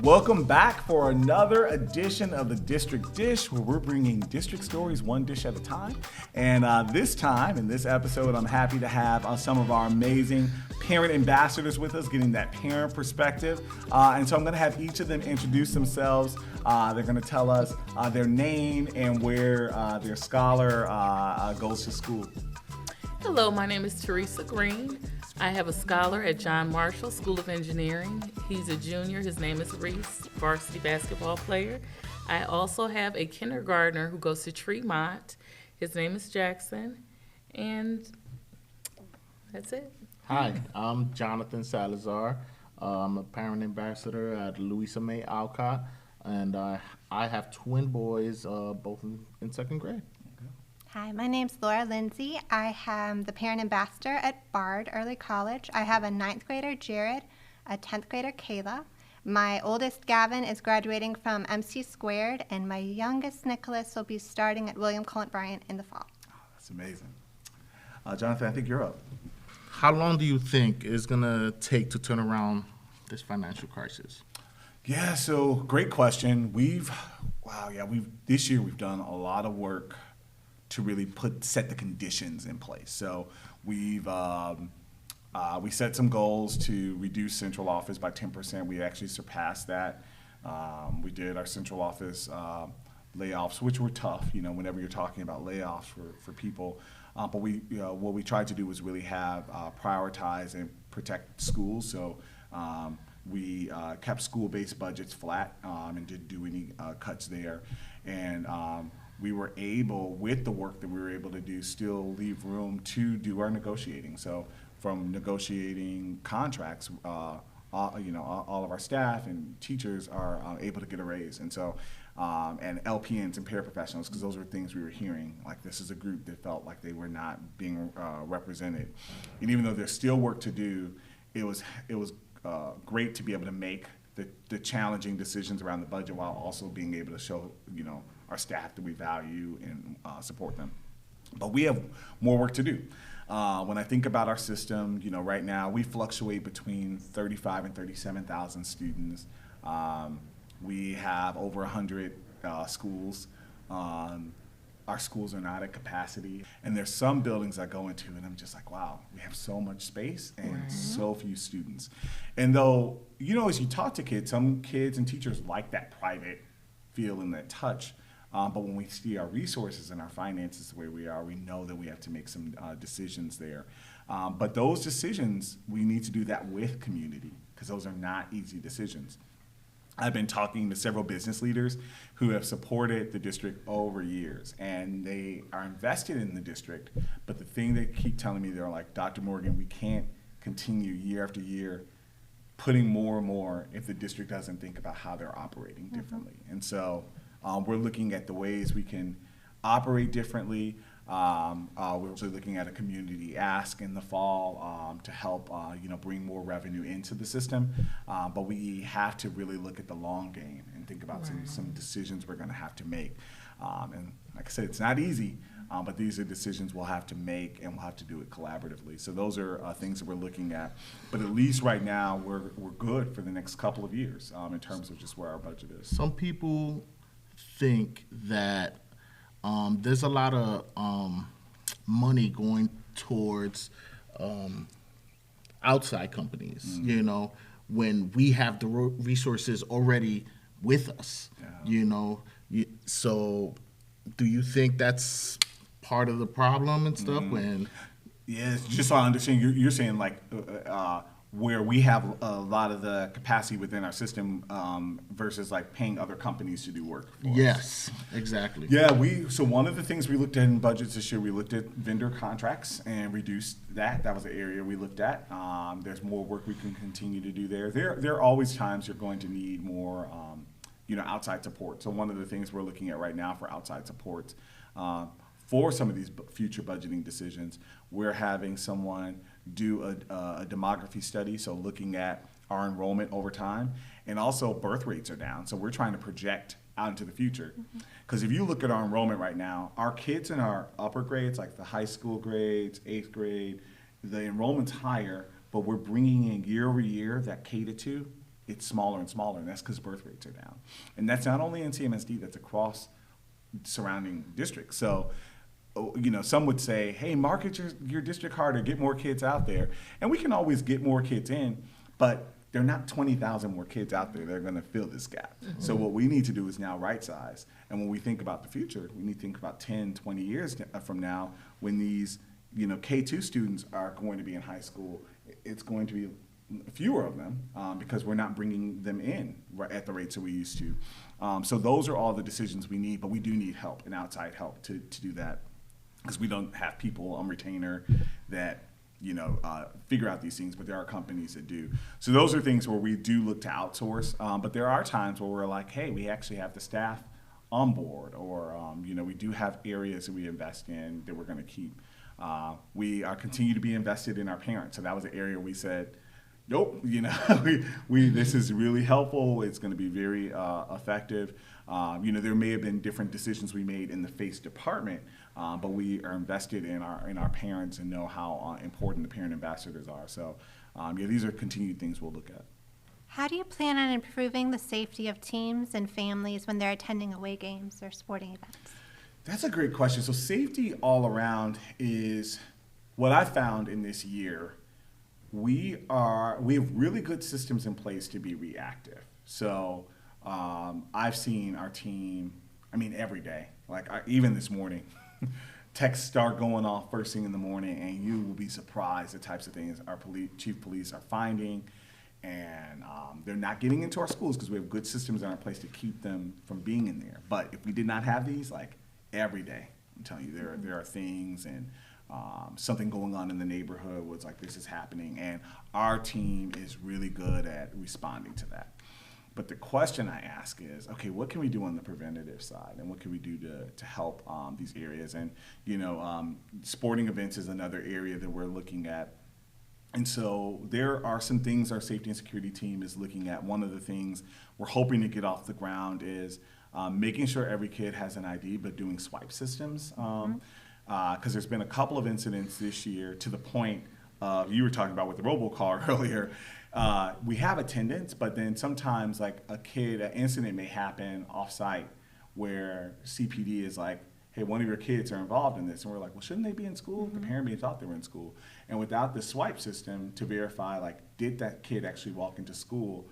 Welcome back for another edition of the District Dish, where we're bringing district stories one dish at a time. And this time, in this episode, I'm happy to have some of our amazing parent ambassadors with us, getting that parent perspective. And so I'm going to have each of them introduce themselves. They're going to tell us their name and where their scholar goes to school. Hello, my name is Teresa Green. I have a scholar at John Marshall School of Engineering. He's a junior. His name is Reese, varsity basketball player. I also have a kindergartner who goes to Tremont. His name is Jackson. And that's it. Hi, I'm Jonathan Salazar. I'm a parent ambassador at Louisa May Alcott, and I have twin boys, both in second grade. Hi, my name's Laura Lindsay. I am the parent ambassador at Bard Early College. I have a 9th grader, Jared, a 10th grader, Kayla. My oldest, Gavin, is graduating from MC Squared, and my youngest, Nicholas, will be starting at William Cullen Bryant in the fall. Oh, that's amazing. Jonathan, I think you're up. How long do you think it's going to take to turn around this financial crisis? Yeah, so great question. This year we've done a lot of work to really set the conditions in place. So we set some goals to reduce central office by 10%. We actually surpassed that. We did our central office layoffs, which were tough, whenever you're talking about layoffs for people. But what we tried to do was really have prioritize and protect schools. So we kept school-based budgets flat and didn't do any cuts there. And we were able, with the work that we were able to do, still leave room to do our negotiating. So from negotiating contracts, all of our staff and teachers are able to get a raise. And so, and LPNs and paraprofessionals, because those were things we were hearing, like this is a group that felt like they were not being represented. And even though there's still work to do, it was great to be able to make the challenging decisions around the budget while also being able to show, our staff that we value and support them. But we have more work to do. When I think about our system, right now we fluctuate between 35 and 37,000 students. We have over 100 schools. Our schools are not at capacity. And there's some buildings I go into and I'm just like, wow, we have so much space and so few students. And though, as you talk to kids, some kids and teachers like that private feel and that touch. But when we see our resources and our finances the way we are, we know that we have to make some decisions there. But those decisions, we need to do that with community, because those are not easy decisions. I've been talking to several business leaders who have supported the district over years, and they are invested in the district. But the thing they keep telling me, they're like, Dr. Morgan, we can't continue year after year putting more and more if the district doesn't think about how they're operating differently. And so we're looking at the ways we can operate differently. We're also looking at a community ask in the fall to help bring more revenue into the system. But we have to really look at the long game and think about some decisions we're going to have to make. And like I said, it's not easy, but these are decisions we'll have to make, and we'll have to do it collaboratively. So those are things that we're looking at. But at least right now, we're good for the next couple of years in terms of just where our budget is. Some people think that there's a lot of money going towards outside companies, when we have the resources already with us, so do you think that's part of the problem and stuff? Yeah, just so I understand, you're saying like where we have a lot of the capacity within our system versus like paying other companies to do work for us. Yes, exactly. Yeah, so one of the things we looked at in budgets this year, we looked at vendor contracts and reduced that. That was the area we looked at. There's more work we can continue to do there. There are always times you're going to need more outside support. So one of the things we're looking at right now for outside support for some of these future budgeting decisions, we're having someone do a demography study, so looking at our enrollment over time, and also birth rates are down. So we're trying to project out into the future. Because if you look at our enrollment right now, our kids in our upper grades, like the high school grades, 8th grade, the enrollment's higher, but we're bringing in year over year that K-2 it's smaller and smaller, and that's because birth rates are down. And that's not only in CMSD, that's across surrounding districts. So, some would say, hey, market your district harder, get more kids out there. And we can always get more kids in, but there are not 20,000 more kids out there that are going to fill this gap. Mm-hmm. So what we need to do is now right size. And when we think about the future, we need to think about 10, 20 years from now when these, K2 students are going to be in high school. It's going to be fewer of them because we're not bringing them in at the rates that we used to. So those are all the decisions we need, but we do need help and outside help to do that because we don't have people on retainer that figure out these things, but there are companies that do. So those are things where we do look to outsource, but there are times where we're like, hey, we actually have the staff on board, or we do have areas that we invest in that we're going to keep. We are continue to be invested in our parents, so that was an area we said, nope, this is really helpful. It's going to be very effective. There may have been different decisions we made in the FACE department, but we are invested in our parents and know how important the parent ambassadors are. So, these are continued things we'll look at. How do you plan on improving the safety of teams and families when they're attending away games or sporting events? That's a great question. So safety all around is what I found in this year. We have really good systems in place to be reactive. So I've seen our team, every day, even this morning, texts start going off first thing in the morning, and you will be surprised the types of things our chief police are finding. And they're not getting into our schools because we have good systems in our place to keep them from being in there. But if we did not have these, every day, I'm telling you, there are things and something going on in the neighborhood was this is happening, and our team is really good at responding to that. But the question I ask is, okay, what can we do on the preventative side, and what can we do to help these areas? And sporting events is another area that we're looking at. And so there are some things our safety and security team is looking at. One of the things we're hoping to get off the ground is making sure every kid has an ID, but doing swipe systems. Because there's been a couple of incidents this year to the point of, you were talking about with the robocall earlier, we have attendance, but then sometimes an incident may happen off-site where CPD is like, hey, one of your kids are involved in this. And we're like, well, shouldn't they be in school? Mm-hmm. The parent may have thought they were in school. And without the swipe system to verify, did that kid actually walk into school,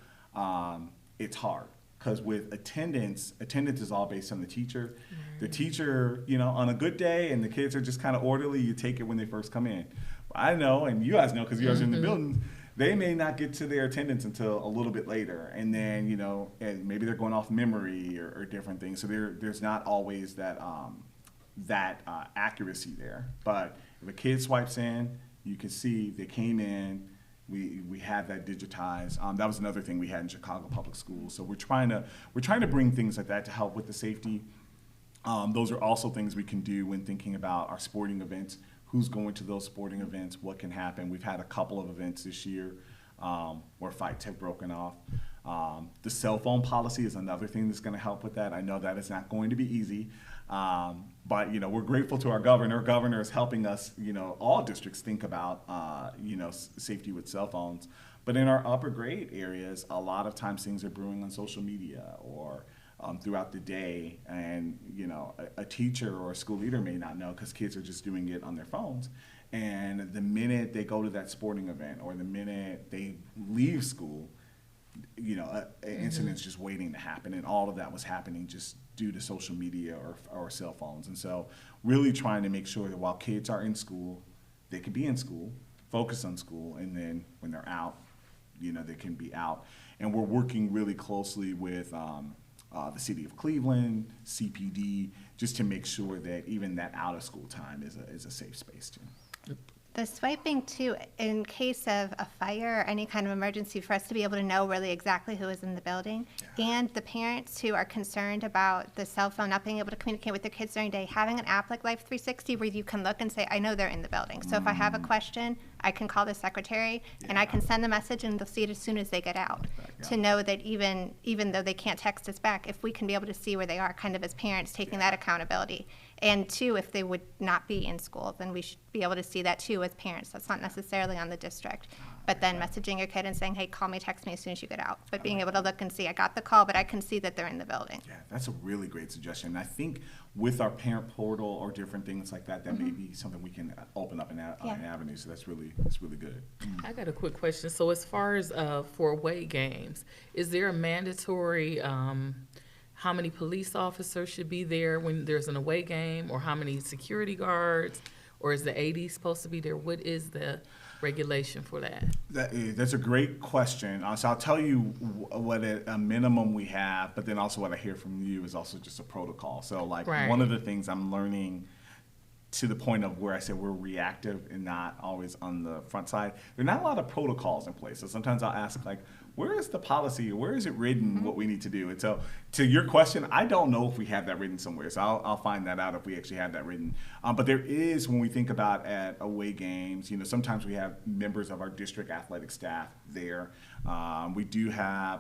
it's hard. Because with attendance is all based on the teacher. Mm-hmm. The teacher, on a good day and the kids are just kind of orderly, you take it when they first come in. But I know, and you guys know because you guys are in the building, they may not get to their attendance until a little bit later. And then, and maybe they're going off memory or different things. So there's not always that accuracy there. But if a kid swipes in, you can see they came in. We had that digitized. That was another thing we had in Chicago Public Schools. So we're trying to bring things like that to help with the safety. Those are also things we can do when thinking about our sporting events. Who's going to those sporting events? What can happen? We've had a couple of events this year where fights have broken off. The cell phone policy is another thing that's going to help with that. I know that it's not going to be easy. But we're grateful to our governor. Governor is helping us, all districts think about, safety with cell phones. But in our upper grade areas, a lot of times things are brewing on social media or throughout the day. And, a teacher or a school leader may not know because kids are just doing it on their phones. And the minute they go to that sporting event or the minute they leave school, an incident's just waiting to happen. And all of that was happening just due to social media or cell phones. And so really trying to make sure that while kids are in school, they can be in school, focus on school, and then when they're out, they can be out. And we're working really closely with the city of Cleveland, CPD, just to make sure that even that out of school time is a safe space too. The swiping, too, in case of a fire or any kind of emergency, for us to be able to know really exactly who is in the building, and the parents who are concerned about the cell phone not being able to communicate with their kids during the day, having an app like Life 360 where you can look and say, I know they're in the building. So if I have a question, I can call the secretary, and I can send the message, and they'll see it as soon as they get out. To know that even though they can't text us back, if we can be able to see where they are, kind of as parents taking that accountability. And two, if they would not be in school, then we should be able to see that too as parents. That's not necessarily on the district. But then messaging your kid and saying, hey, call me, text me as soon as you get out. But being able to look and see, I got the call, but I can see that they're in the building. Yeah, that's a really great suggestion. I think with our parent portal or different things like that, that may be something we can open up an avenue. So that's really good. I got a quick question. So as far as for away games, is there a mandatory how many police officers should be there when there's an away game, or how many security guards, or is the AD supposed to be there? What is the regulation for that? That's a great question. So I'll tell you what a minimum we have, but then also what I hear from you is also just a protocol. So like one of the things I'm learning, to the point of where I said we're reactive and not always on the front side, there are not a lot of protocols in place. So sometimes I'll ask, like, where is the policy? Where is it written what we need to do? And so to your question, I don't know if we have that written somewhere. So I'll find that out if we actually have that written. But there is, when we think about at away games, sometimes we have members of our district athletic staff there. We do have,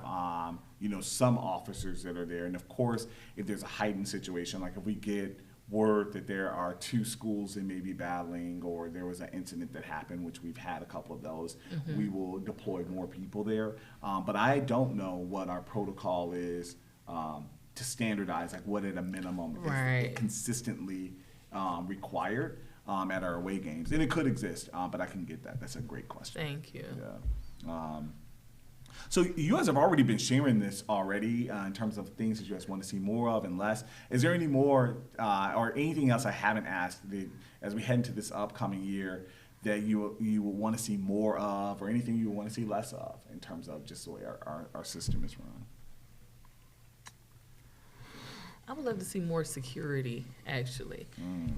some officers that are there. And of course, if there's a heightened situation, like if we get word that there are two schools that may be battling, or there was an incident that happened, which we've had a couple of those, we will deploy more people there. But I don't know what our protocol is to standardize, like what at a minimum is consistently required at our away games. And it could exist, but I can get that. That's a great question. Thank you. Yeah. So you guys have already been sharing this already in terms of things that you guys want to see more of and less. Is there any more or anything else I haven't asked that, as we head into this upcoming year, that you would want to see more of, or anything you want to see less of in terms of just the way our system is run? I would love to see more security, actually.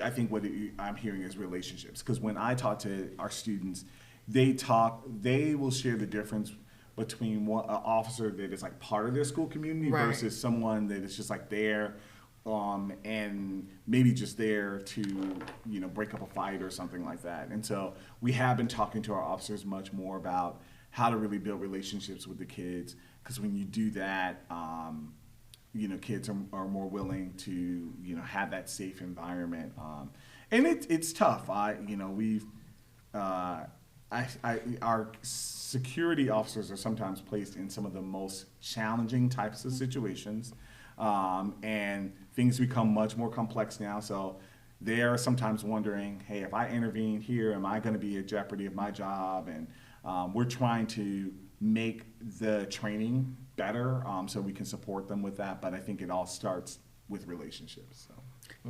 I think what I'm hearing is relationships, because when I talk to our students, they will share the difference between an officer that is like part of their school community versus someone that is just like there and maybe just there to break up a fight or something like that. And so we have been talking to our officers much more about how to really build relationships with the kids, because when you do that, kids are more willing to have that safe environment. And it's tough. Our security officers are sometimes placed in some of the most challenging types of situations, and things become much more complex now. So they are sometimes wondering, hey, if I intervene here, am I going to be at jeopardy of my job? And we're trying to make the training better so we can support them with that. But I think it all starts with relationships. So.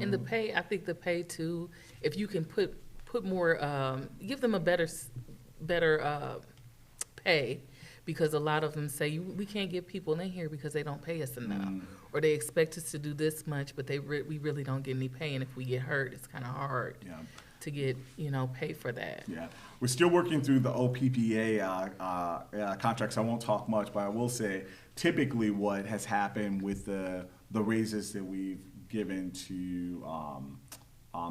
And the pay, I think the pay too, if you can put more, give them a better pay, because a lot of them say we can't get people in here because they don't pay us enough, or they expect us to do this much, but we really don't get any pay, and if we get hurt, it's kind of hard to get pay for that. Yeah, we're still working through the OPPA contracts. I won't talk much, but I will say typically what has happened with the raises that we've given to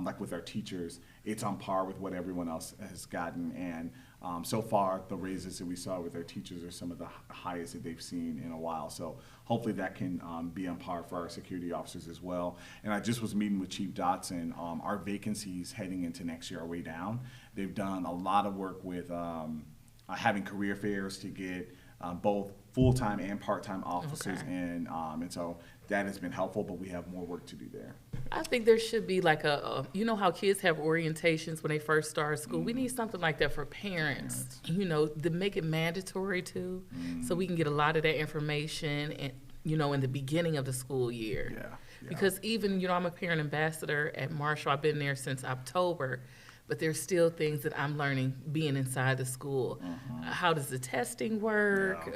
like with our teachers, it's on par with what everyone else has gotten. And so far, the raises that we saw with our teachers are some of the highest that they've seen in a while. So hopefully that can be on par for our security officers as well. And I just was meeting with Chief Dotson. Our vacancies heading into next year are way down. They've done a lot of work with having career fairs to get both full-time and part-time officers in. And so that has been helpful, but we have more work to do there. I think there should be like how kids have orientations when they first start school. We need something like that for parents, to make it mandatory too, so we can get a lot of that information and, in the beginning of the school year. Yeah. Because even, I'm a parent ambassador at Marshall. I've been there since October, but there's still things that I'm learning being inside the school. How does the testing work?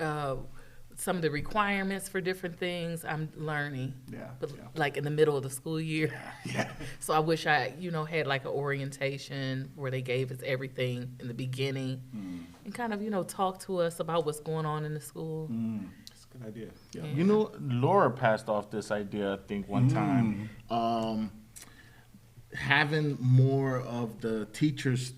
Some of the requirements for different things I'm learning, like in the middle of the school year. So I wish I, had like an orientation where they gave us everything in the beginning and kind of, talk to us about what's going on in the school. That's a good idea. Yeah. Laura passed off this idea, I think, one time. Having more of the teacher's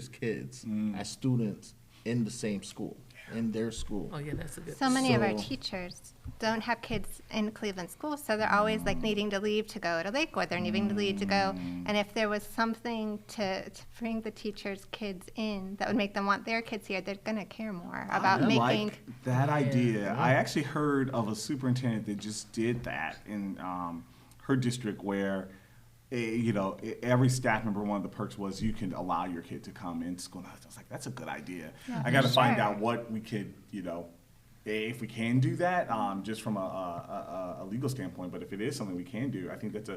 kids as students in the same school. in their school. Oh, yeah, that's a good So many of our So- teachers don't have kids in Cleveland schools, so they're always like needing to leave to go to Lakewood. They're needing to leave to go. And if there was something to bring the teachers' kids in that would make them want their kids here, they're going to care more about I making. like that idea. I actually heard of a superintendent that just did that in her district where, every staff member, one of the perks was you can allow your kid to come in school. And I was like, that's a good idea. Yeah, I got to find sure. out what we could, if we can do that, just from a legal standpoint. But if it is something we can do, I think that's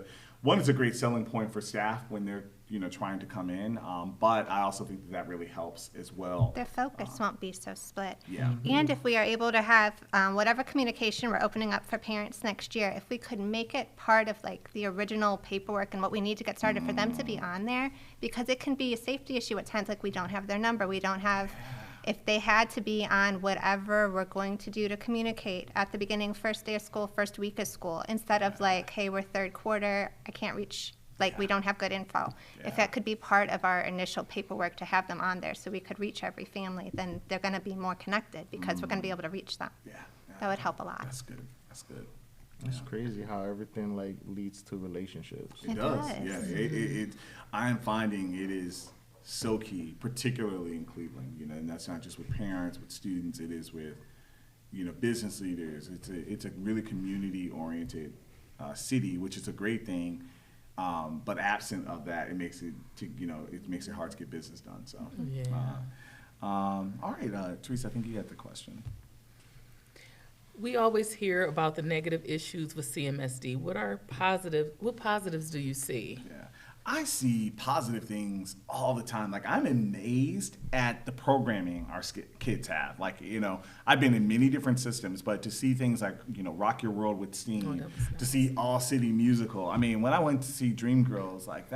it's a great selling point for staff when they're, trying to come in. But I also think that really helps as well. Their focus won't be so split. Yeah. And if we are able to have whatever communication we're opening up for parents next year, if we could make it part of like the original paperwork and what we need to get started for them to be on there, because it can be a safety issue at times, like we don't have their number, we don't have, if they had to be on whatever we're going to do to communicate at the beginning, first day of school, first week of school, instead of like, hey, we're third quarter, I can't reach, like we don't have good info. If that could be part of our initial paperwork to have them on there so we could reach every family, then they're going to be more connected because we're going to be able to reach them. Yeah. That would help a lot. That's good. That's good. It's crazy how everything like leads to relationships. It It does. does. Yeah. I am finding it is so key, particularly in Cleveland. And that's not just with parents, with students. It is with, business leaders. It's a really community-oriented city, which is a great thing. But absent of that, it makes it hard to get business done. So, Yeah. all right, Teresa, I think you got the question. We always hear about the negative issues with CMSD. What positives do you see? Yeah. I see positive things all the time. Like, I'm amazed at the programming our kids have. Like, I've been in many different systems, but to see things like, Rock Your World with Steam, Oh, that was nice. to see All City Musical. I mean, when I went to see Dreamgirls, like,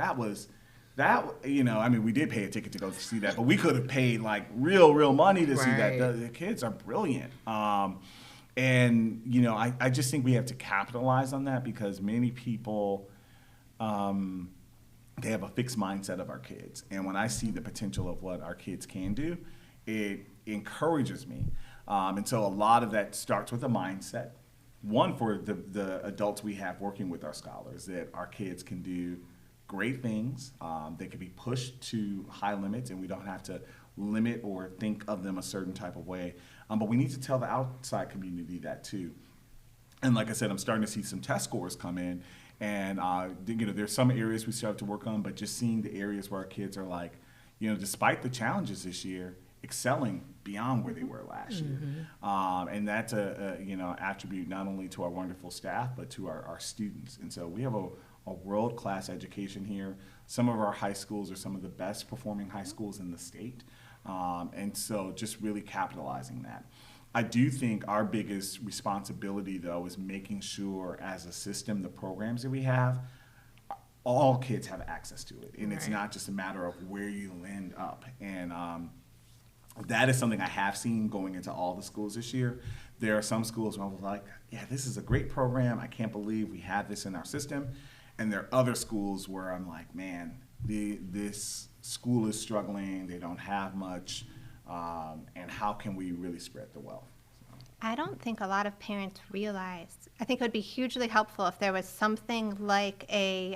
we did pay a ticket to go see that, but we could have paid, like, real money to see that. Right. The kids are brilliant. And, I just think we have to capitalize on that because many people, they have a fixed mindset of our kids. And when I see the potential of what our kids can do, it encourages me. And so a lot of that starts with a mindset. One, for the adults we have working with our scholars, that our kids can do great things. They can be pushed to high limits, and we don't have to limit or think of them a certain type of way. But we need to tell the outside community that too. And like I said, I'm starting to see some test scores come in. And, there's some areas we still have to work on, but just seeing the areas where our kids are like, despite the challenges this year, excelling beyond where they were last year. And that's a attribute not only to our wonderful staff, but to our students. And so we have a world-class education here. Some of our high schools are some of the best performing high schools in the state. And so just really capitalizing that. I do think our biggest responsibility, though, is making sure as a system, the programs that we have, all kids have access to it. And it's Right. not just a matter of where you end up. And that is something I have seen going into all the schools this year. There are some schools where I was like, yeah, this is a great program. I can't believe we have this in our system. And there are other schools where I'm like, man, this school is struggling. They don't have much. And how can we really spread the wealth? I don't think a lot of parents realize. I think it would be hugely helpful if there was something like a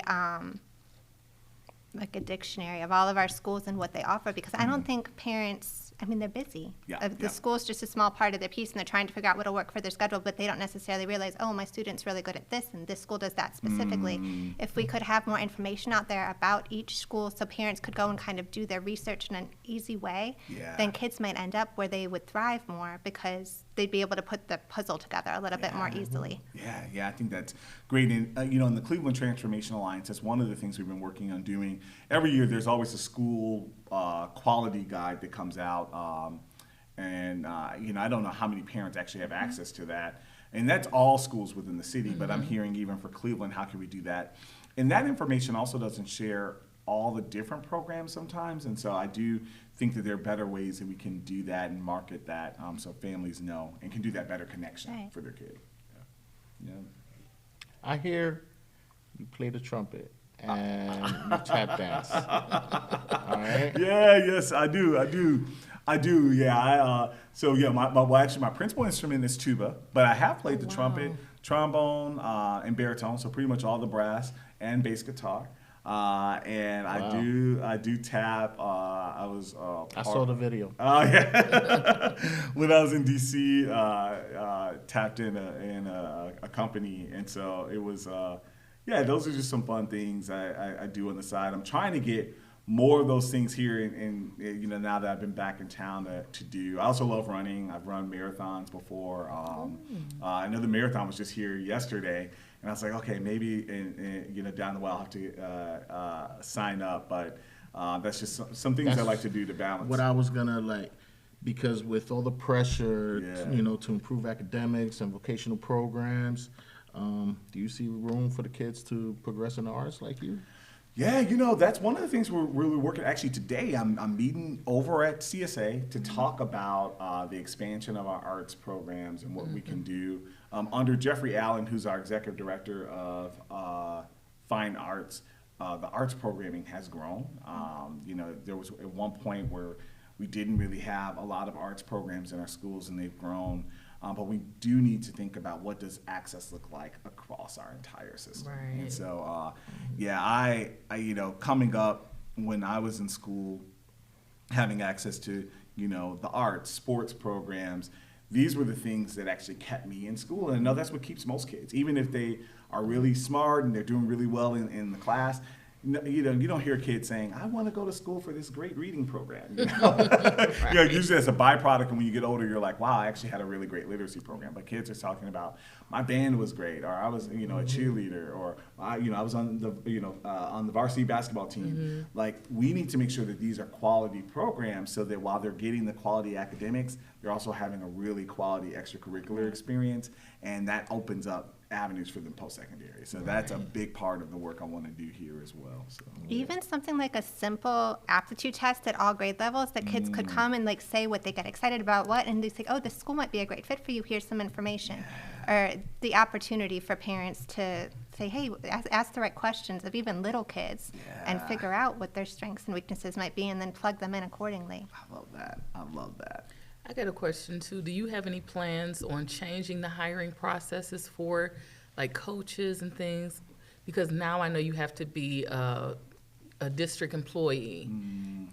dictionary of all of our schools and what they offer, because I don't think parents, they're busy. Yeah, The yeah. school's just a small part of their piece, and they're trying to figure out what'll work for their schedule, but they don't necessarily realize, oh, my student's really good at this, and this school does that specifically. If we could have more information out there about each school so parents could go and kind of do their research in an easy way, Yeah. then kids might end up where they would thrive more because they'd be able to put the puzzle together a little bit more easily. Yeah, I think that's great. And, in the Cleveland Transformation Alliance, that's one of the things we've been working on doing. Every year, there's always a school quality guide that comes out. I don't know how many parents actually have access to that. And that's all schools within the city, but I'm hearing even for Cleveland, how can we do that? And that information also doesn't share all the different programs sometimes. And so I do think that there are better ways that we can do that and market that so families know and can do that better connection Right. for their kid. Yeah. I hear you play the trumpet and you tap dance. All right? Yes, I do. I do, yeah. Actually, my principal instrument is tuba, but I have played the trumpet, trombone, and baritone, so pretty much all the brass and bass guitar. And I do tap. I saw the video. Oh yeah. When I was in DC, tapped in a company, and so it was. Those are just some fun things I do on the side. I'm trying to get more of those things here, and now that I've been back in town to do. I also love running. I've run marathons before. I know the marathon was just here yesterday. And I was like, okay, maybe down the way I'll have to sign up, but that's just some things I like to do to balance. What I was gonna because with all the pressure, to improve academics and vocational programs, do you see room for the kids to progress in the arts like you? Yeah, that's one of the things we're really working. Actually, today I'm meeting over at CSA to talk about the expansion of our arts programs and what we can do. Under Jeffrey Allen, who's our executive director of fine arts, the arts programming has grown. There was at one point where we didn't really have a lot of arts programs in our schools, and they've grown. But we do need to think about what does access look like across our entire system. Right. And so, I coming up when I was in school, having access to, the arts, sports programs, these were the things that actually kept me in school. And I know that's what keeps most kids, even if they are really smart and they're doing really well in the class. You don't hear kids saying, I want to go to school for this great reading program. Right. Usually as a byproduct, and when you get older, you're like, wow, I actually had a really great literacy program. But kids are talking about, my band was great, or I was, a cheerleader, or I was on the varsity basketball team. Like, we need to make sure that these are quality programs, so that while they're getting the quality academics, they're also having a really quality extracurricular experience, and that opens up avenues for them post-secondary. So that's a big part of the work I want to do here as well. So Even something like a simple aptitude test at all grade levels that kids could come and say what they get excited about, and they say, oh, this school might be a great fit for you, here's some information. Or the opportunity for parents to say, hey, ask the right questions of even little kids and figure out what their strengths and weaknesses might be, and then plug them in accordingly. I love that. I got a question too. Do you have any plans on changing the hiring processes for coaches and things? Because now I know you have to be a district employee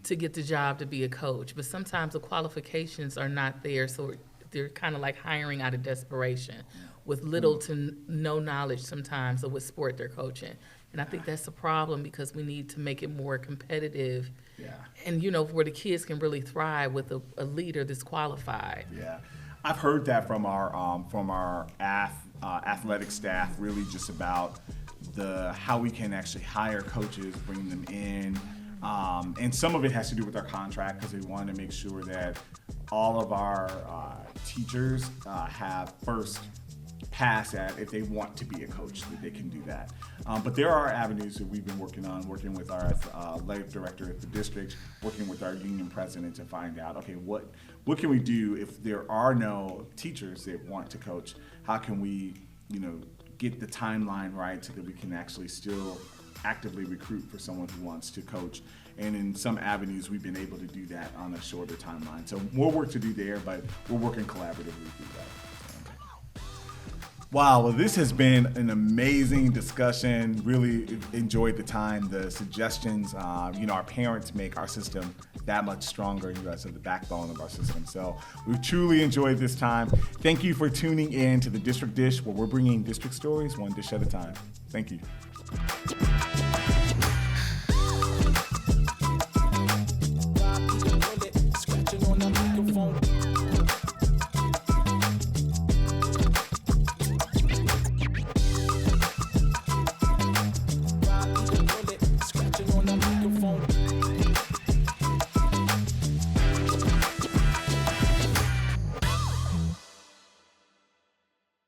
to get the job to be a coach, but sometimes the qualifications are not there, so they're kind of like hiring out of desperation with little to no knowledge sometimes of what sport they're coaching. And I think that's a problem, because we need to make it more competitive. Yeah. And, where the kids can really thrive with a leader that's qualified. Yeah. I've heard that from our athletic staff, really just about how we can actually hire coaches, bring them in. And some of it has to do with our contract, because we want to make sure that all of our teachers have first pass at, if they want to be a coach, that they can do that. But there are avenues that we've been working on, working with our athletic director at the district, working with our union president to find out, okay, what can we do if there are no teachers that want to coach? How can we, get the timeline right so that we can actually still actively recruit for someone who wants to coach? And in some avenues, we've been able to do that on a shorter timeline. So more work to do there, but we're working collaboratively through that. Wow, well, this has been an amazing discussion. Really enjoyed the time, the suggestions. Our parents make our system that much stronger. You guys are the backbone of our system. So we've truly enjoyed this time. Thank you for tuning in to the District Dish, where we're bringing district stories one dish at a time. Thank you.